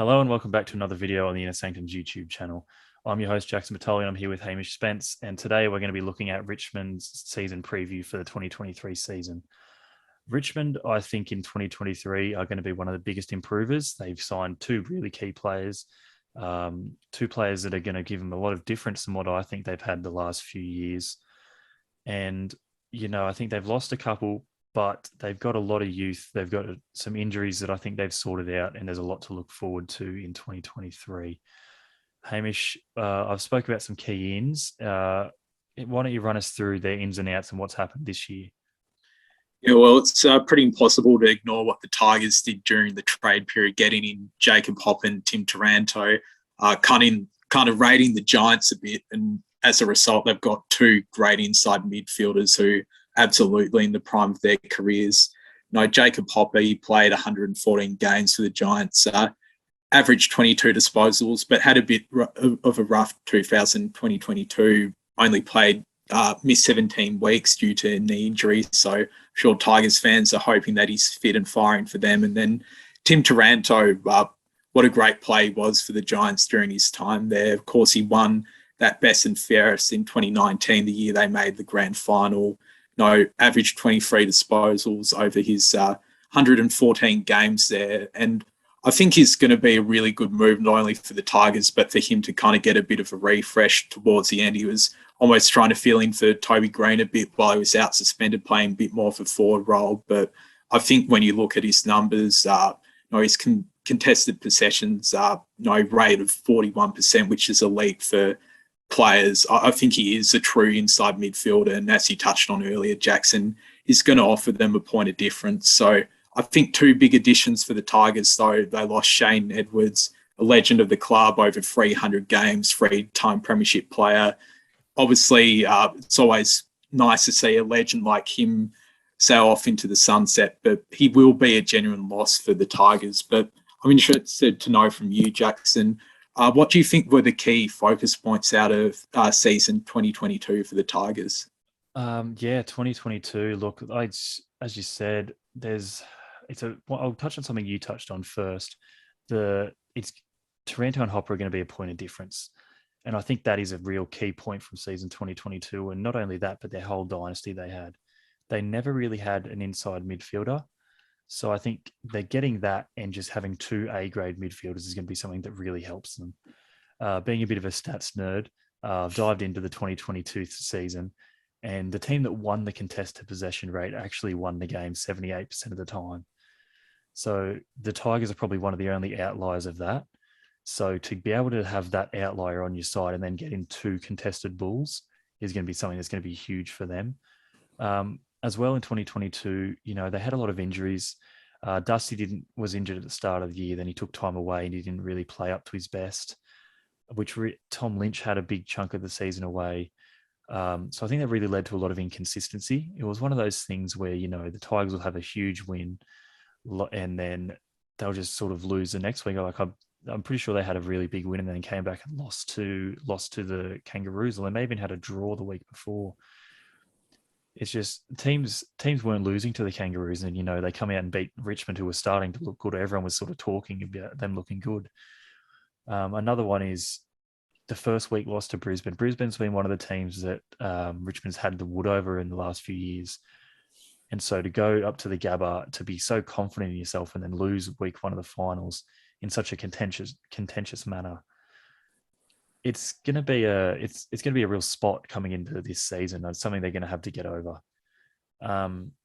Hello and welcome back to another video on the Sanctum's YouTube channel. I'm your host Jackson Battalion. I'm here with Hamish Spence, and today we're going to be looking at Richmond's season preview for the 2023 season. Richmond, I think in 2023 are going to be one of the biggest improvers. They've signed two really key players, two players that are going to give them a lot of difference in what I think they've had the last few years. And, I think they've lost a couple, but they've got a lot of youth. They've got some injuries that I think they've sorted out, and there's a lot to look forward to in 2023. Hamish, I've spoke about some key ins. Why don't you run us through their ins and outs and what's happened this year? Yeah, well, it's pretty impossible to ignore what the Tigers did during the trade period, getting in Jacob Hopp and Tim Taranto, kind of raiding the Giants a bit. And as a result, they've got two great inside midfielders who absolutely in the prime of their careers. Jacob Hopp, he played 114 games for the Giants, averaged 22 disposals, but had a bit of a rough 2022, only played missed 17 weeks due to knee injury. So I'm sure Tigers fans are hoping that he's fit and firing for them. And then Tim Taranto, what a great play he was for the Giants during his time there. Of course, he won that best and fairest in 2019, the year they made the grand final. Averaged 23 disposals over his 114 games there. And I think he's going to be a really good move, not only for the Tigers, but for him to kind of get a bit of a refresh towards the end. He was almost trying to fill in for Toby Green a bit while he was out suspended, playing a bit more of a forward role. But I think when you look at his numbers, his contested possessions, rate of 41%, which is elite for players. I think he is a true inside midfielder. And as you touched on earlier, Jackson is going to offer them a point of difference. So I think two big additions for the Tigers, though. They lost Shane Edwards, a legend of the club, over 300 games, three-time premiership player. Obviously, it's always nice to see a legend like him sail off into the sunset, but he will be a genuine loss for the Tigers. But I'm interested to know from you, Jackson, what do you think were the key focus points out of season 2022 for the Tigers? 2022. Look, as you said, I'll touch on something you touched on first. It's Taranto and Hopper are going to be a point of difference. And I think that is a real key point from season 2022. And not only that, but their whole dynasty they had. They never really had an inside midfielder. So I think they're getting that, and just having two A-grade midfielders is going to be something that really helps them. Being a bit of a stats nerd, I've dived into the 2022 season, and the team that won the contested possession rate actually won the game 78% of the time. So the Tigers are probably one of the only outliers of that. So to be able to have that outlier on your side and then get in two contested bulls is going to be something that's going to be huge for them. As well in 2022, they had a lot of injuries. Dusty was injured at the start of the year. Then he took time away and he didn't really play up to his best, which Tom Lynch had a big chunk of the season away. So I think that really led to a lot of inconsistency. It was one of those things where, the Tigers will have a huge win and then they'll just sort of lose the next week. I'm pretty sure they had a really big win and then came back and lost to the Kangaroos, or they may even had a draw the week before. It's just teams weren't losing to the Kangaroos, and they come out and beat Richmond, who was starting to look good. Everyone was sort of talking about them looking good. Another one is the first week loss to Brisbane. Brisbane's been one of the teams that Richmond's had the wood over in the last few years. And so to go up to the Gabba, to be so confident in yourself and then lose week one of the finals in such a contentious manner, it's going to be a real spot coming into this season. It's something they're going to have to get over. That's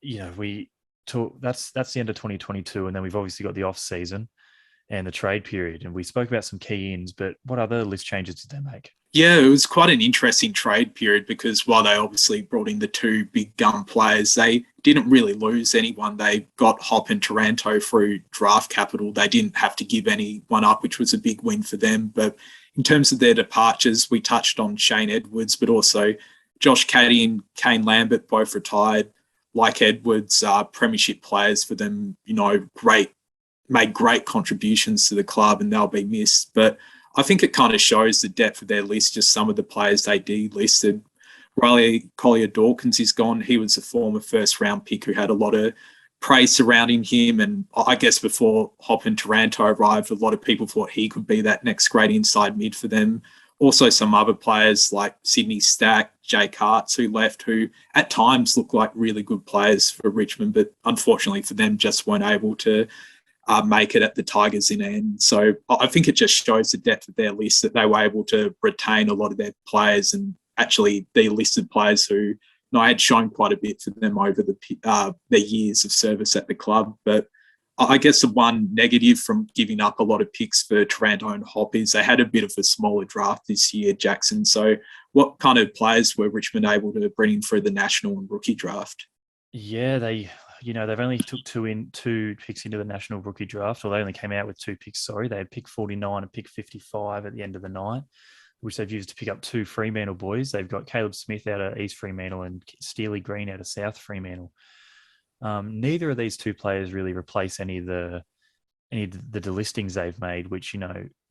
the end of 2022, and then we've obviously got the off season and the trade period. And we spoke about some key ins, but what other list changes did they make? Yeah, it was quite an interesting trade period because while they obviously brought in the two big gun players, they didn't really lose anyone. They got Hop and Taranto through draft capital. They didn't have to give anyone up, which was a big win for them. But in terms of their departures, we touched on Shane Edwards, but also Josh Caddy and Kane Lambert both retired. Like Edwards, premiership players for them, made great contributions to the club, and they'll be missed. But I think it kind of shows the depth of their list, just some of the players they delisted. Riley Collier Dawkins is gone. He was a former first-round pick who had a lot of praise surrounding him. And I guess before Hop and Taranto arrived, a lot of people thought he could be that next great inside mid for them. Also, some other players like Sydney Stack, Jake Hartz, who left, who at times looked like really good players for Richmond, but unfortunately for them, just weren't able to make it at the Tigers in the end. So I think it just shows the depth of their list that they were able to retain a lot of their players and actually delisted players who had shown quite a bit for them over their years of service at the club. But I guess the one negative from giving up a lot of picks for Taranto and Hop is they had a bit of a smaller draft this year, Jackson. So what kind of players were Richmond able to bring in through the national and rookie draft? Yeah, they've only took two picks into the national rookie draft, or they only came out with 2 picks. Sorry, they had pick 49 and pick 55 at the end of the night, which they've used to pick up 2 Fremantle boys. They've got Caleb Smith out of East Fremantle and Steely Green out of South Fremantle. Neither of these 2 players really replace any of the delistings they've made, which,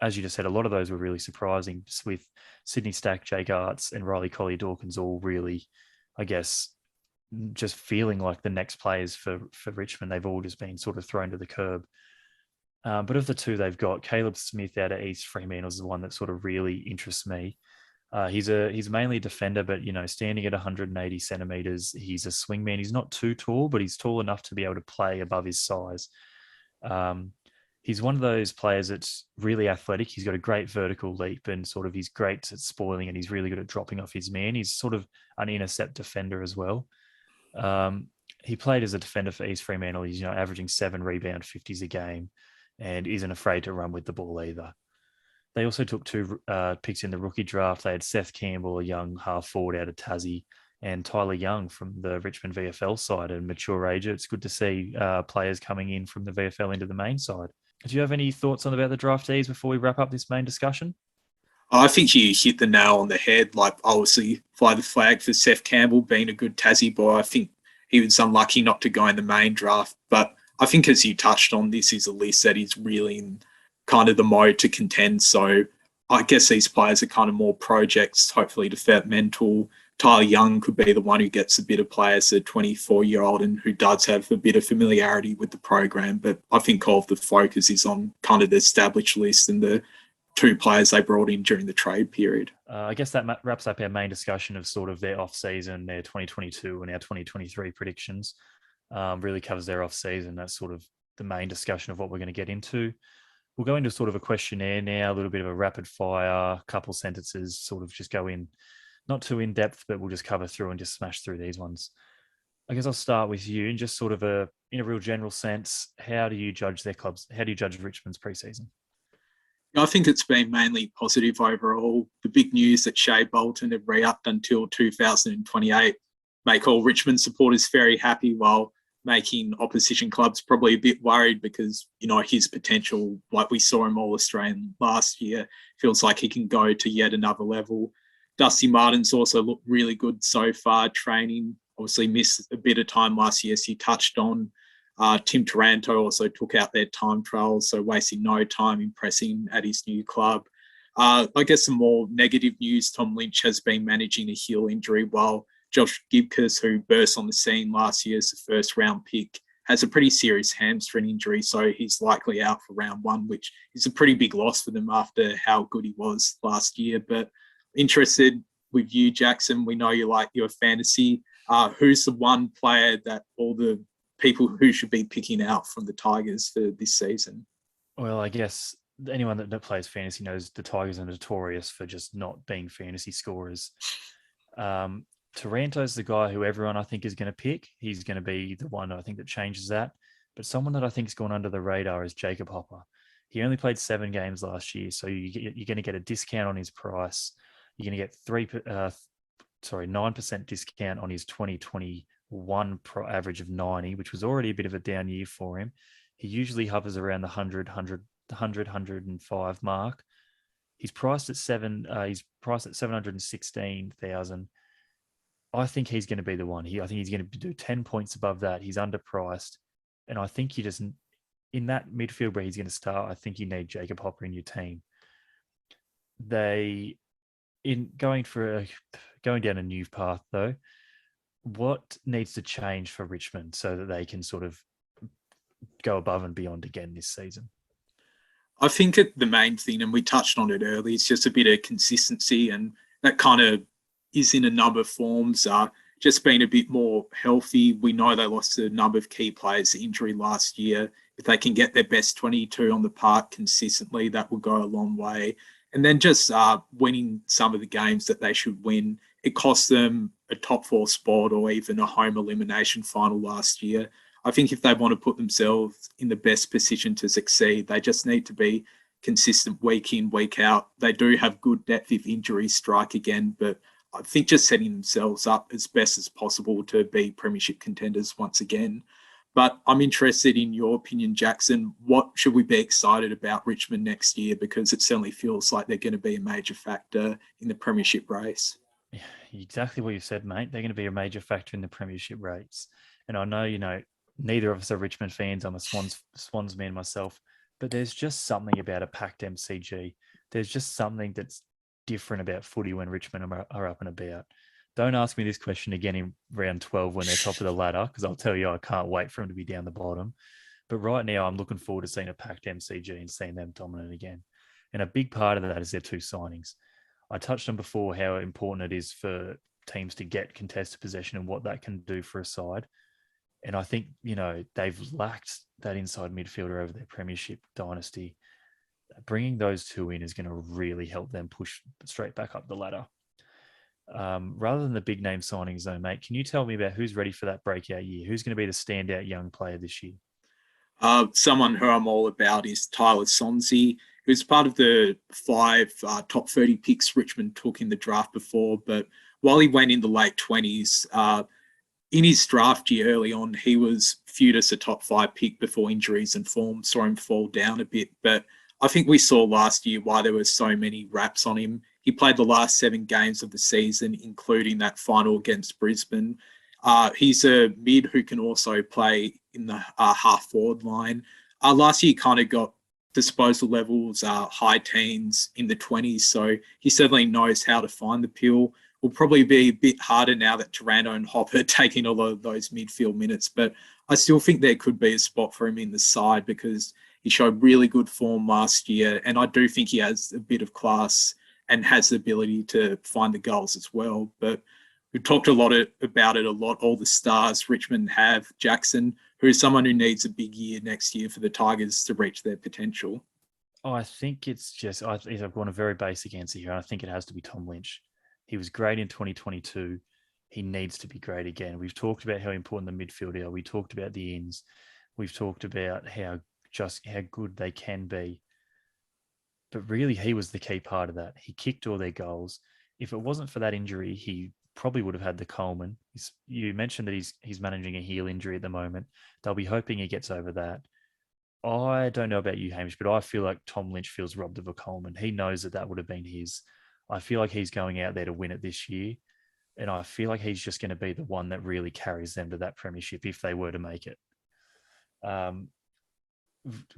as you just said, a lot of those were really surprising, with Sydney Stack, Jake Arts, and Riley Collier Dawkins all really, I guess, just feeling like the next players for Richmond. They've all just been sort of thrown to the curb. But of the 2 they've got, Caleb Smith out of East Fremantle is the one that sort of really interests me. He's mainly a defender, but standing at 180 centimeters, he's a swingman. He's not too tall, but he's tall enough to be able to play above his size. He's one of those players that's really athletic. He's got a great vertical leap, and sort of he's great at spoiling, and he's really good at dropping off his man. He's sort of an intercept defender as well. He played as a defender for East Fremantle. He's averaging 7 rebound 50s a game, and isn't afraid to run with the ball either. They also took 2 picks in the rookie draft. They had Seth Campbell, a young half forward out of Tassie, and Tyler Young from the Richmond VFL side, a mature age. It's good to see players coming in from the VFL into the main side. Do you have any thoughts about the draftees before we wrap up this main discussion? I think you hit the nail on the head. Like, obviously, fly the flag for Seth Campbell being a good Tassie boy. I think he was unlucky not to go in the main draft. But I think, as you touched on, this is a list that is really in kind of the mode to contend. So I guess these players are kind of more projects, hopefully developmental. Tyler Young could be the one who gets a bit of play as a 24-year-old and who does have a bit of familiarity with the program. But I think all of the focus is on kind of the established list and the 2 players they brought in during the trade period. I guess that wraps up our main discussion of sort of their off-season, their 2022 and our 2023 predictions. Really covers their off-season. That's sort of the main discussion of what we're going to get into. We'll go into sort of a questionnaire now, a little bit of a rapid fire, couple sentences, sort of just go in, not too in depth, but we'll just cover through and just smash through these ones. I guess I'll start with you, and just sort of in a real general sense, how do you judge their clubs? How do you judge Richmond's preseason? I think it's been mainly positive overall. The big news that Shea Bolton had re-upped until 2028 make all Richmond supporters very happy, while making opposition clubs probably a bit worried because, his potential, like we saw him All-Australian last year, feels like he can go to yet another level. Dusty Martin's also looked really good so far training. Obviously missed a bit of time last year, as you touched on. Tim Taranto also took out their time trials, so wasting no time impressing at his new club. I guess some more negative news, Tom Lynch has been managing a heel injury, while Josh Gibcus, who burst on the scene last year as a first-round pick, has a pretty serious hamstring injury, so he's likely out for round 1, which is a pretty big loss for them after how good he was last year. But interested with you, Jackson. We know you like your fantasy. Who's the one player that all the people who should be picking out from the Tigers for this season? Well, I guess anyone that plays fantasy knows the Tigers are notorious for just not being fantasy scorers. Taranto's the guy who everyone I think is going to pick. He's going to be the one I think that changes that. But someone that I think has gone under the radar is Jacob Hopper. He only played 7 games last year, so you're going to get a discount on his price. You're going to get 9% discount on his 2021 average of 90, which was already a bit of a down year for him. He usually hovers around the 105 mark. He's priced at 716,000. I think he's going to be the one. I think he's going to do 10 points above that. He's underpriced. And I think you just, in that midfield where he's going to start, I think you need Jacob Hopper in your team. Going down a new path though, what needs to change for Richmond so that they can sort of go above and beyond again this season. I think the main thing, and we touched on it earlier, is just a bit of consistency, and that kind of is in a number of forms. Just being a bit more healthy. We know they lost a number of key players to injury last year. If they can get their best 22 on the park consistently, that will go a long way. And then just winning some of the games that they should win. It cost them a top four spot or even a home elimination final last year. I think if they want to put themselves in the best position to succeed, they just need to be consistent week in, week out. They do have good depth if injuries strike again, but I think just setting themselves up as best as possible to be premiership contenders once again. But I'm interested in your opinion, Jackson. What should we be excited about Richmond next year? Because it certainly feels like they're going to be a major factor in the premiership race. Yeah, exactly what you said, mate. They're going to be a major factor in the premiership race. And I know, neither of us are Richmond fans. I'm a Swans man myself. But there's just something about a packed MCG. There's just something that's different about footy when Richmond are up and about. Don't ask me this question again in round 12 when they're top of the ladder, because I'll tell you I can't wait for them to be down the bottom. But right now, I'm looking forward to seeing a packed MCG and seeing them dominant again. And a big part of that is their two signings. I touched on before how important it is for teams to get contested possession and what that can do for a side. And I think, they've lacked that inside midfielder over their premiership dynasty. Bringing those two in is going to really help them push straight back up the ladder. Rather than the big name signings, though, mate, can you tell me about who's ready for that breakout year? Who's going to be the standout young player this year? Someone who I'm all about is Tyler Sonsie, who's part of the five top 30 picks Richmond took in the draft before. But while he went in the late 20s, in his draft year early on, he was viewed as a top five pick before injuries and form saw him fall down a bit. But I think we saw last year why there were so many raps on him. He played the last 7 games of the season, including that final against Brisbane. He's a mid who can also play in the half forward line. Last year, he kind of got disposal levels, high teens in the 20s. So he certainly knows how to find the pill. Will probably be a bit harder now that Taranto and Hopper are taking a lot of those midfield minutes. But I still think there could be a spot for him in the side because he showed really good form last year. And I do think he has a bit of class and has the ability to find the goals as well. But we've talked about it a lot, all the stars Richmond have. Jackson, who is someone who needs a big year next year for the Tigers to reach their potential. I think it's just, I've gone a very basic answer here. I think it has to be Tom Lynch. He was great in 2022. He needs to be great again. We've talked about how important the midfield are. We talked about the ins. We've talked about how good they can be. But really, he was the key part of that. He kicked all their goals. If it wasn't for that injury, he probably would have had the Coleman. You mentioned that he's managing a heel injury at the moment. They'll be hoping he gets over that. I don't know about you, Hamish, but I feel like Tom Lynch feels robbed of a Coleman. He knows that would have been his. I feel like he's going out there to win it this year. And I feel like he's just going to be the one that really carries them to that premiership if they were to make it.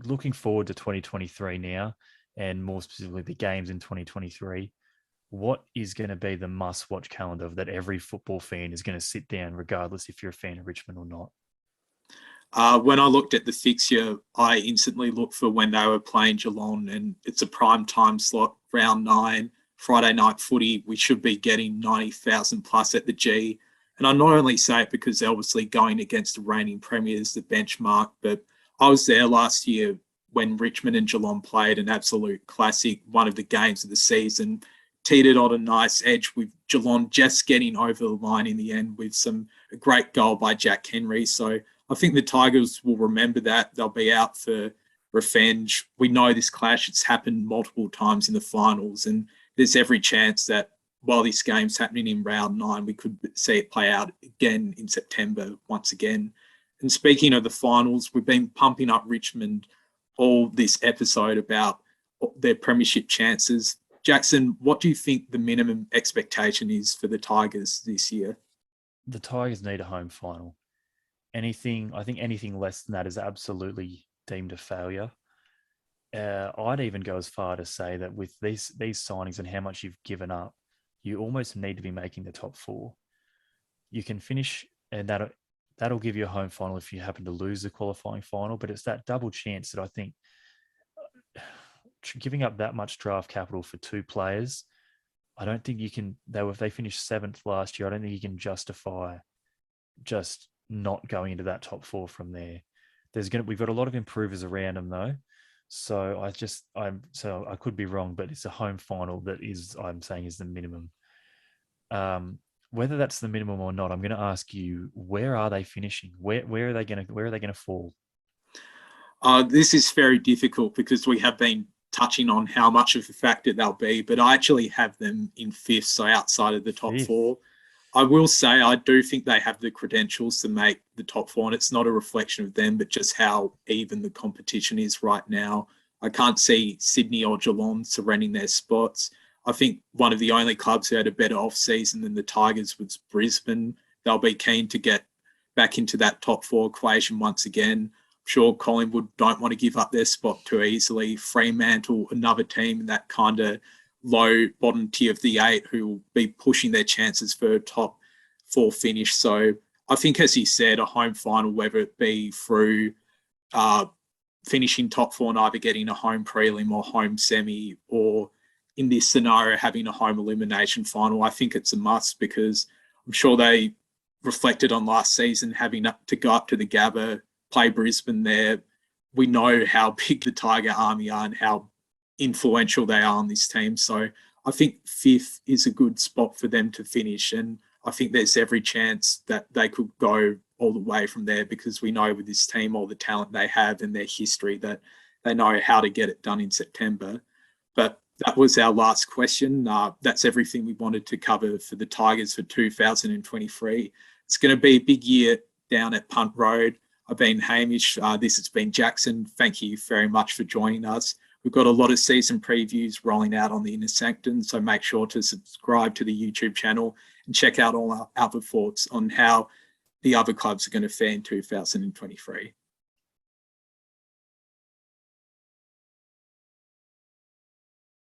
Looking forward to 2023 now, and more specifically the games in 2023, what is going to be the must-watch calendar that every football fan is going to sit down, regardless if you're a fan of Richmond or not? When I looked at the fixture, I instantly looked for when they were playing Geelong, and it's a prime time slot, round 9, Friday night footy. We should be getting 90,000 plus at the G. And I not only say it because they're obviously going against the reigning premiers, the benchmark, but I was there last year when Richmond and Geelong played an absolute classic, one of the games of the season, teetered on a nice edge with Geelong just getting over the line in the end with a great goal by Jack Henry. So I think the Tigers will remember that. They'll be out for revenge. We know this clash. It's happened multiple times in the finals, and there's every chance that while this game's happening in round 9, we could see it play out again in September once again. And speaking of the finals, we've been pumping up Richmond all this episode about their premiership chances. Jackson, what do you think the minimum expectation is for the Tigers this year? The Tigers need a home final. I think anything less than that is absolutely deemed a failure. I'd even go as far to say that with these signings and how much you've given up, you almost need to be making the top 4. You can finish, and that that'll give you a home final if you happen to lose the qualifying final. But it's that double chance that I think giving up that much draft capital for two players, I don't think you can. They finished 7th last year. I don't think you can justify just not going into that top 4 from there. We've got a lot of improvers around them though. So I could be wrong, but it's a home final that I'm saying is the minimum. Whether that's the minimum or not, I'm going to ask you, where are they finishing? Where are they going to fall? This is very difficult because we have been touching on how much of a factor they'll be, but I actually have them in 5th, so outside of the top 4. I will say I do think they have the credentials to make the top 4, and it's not a reflection of them, but just how even the competition is right now. I can't see Sydney or Geelong surrendering their spots. I think one of the only clubs who had a better off-season than the Tigers was Brisbane. They'll be keen to get back into that top 4 equation once again. I'm sure Collingwood don't want to give up their spot too easily. Fremantle, another team in that kind of low bottom tier of the 8 who will be pushing their chances for a top 4 finish. So I think, as he said, a home final, whether it be through finishing top 4 and either getting a home prelim or home semi, or in this scenario having a home elimination final, I think it's a must, because I'm sure they reflected on last season having to go up to the Gabba, play Brisbane there. We know how big the Tiger Army are and how influential they are on this team. So I think 5th is a good spot for them to finish. And I think there's every chance that they could go all the way from there, because we know with this team, all the talent they have and their history, that they know how to get it done in September. But that was our last question. That's everything we wanted to cover for the Tigers for 2023. It's going to be a big year down at Punt Road. I've been Hamish. This has been Jackson. Thank you very much for joining us. We've got a lot of season previews rolling out on the Inner Sanctum, so make sure to subscribe to the YouTube channel and check out all our other thoughts on how the other clubs are going to fare in 2023.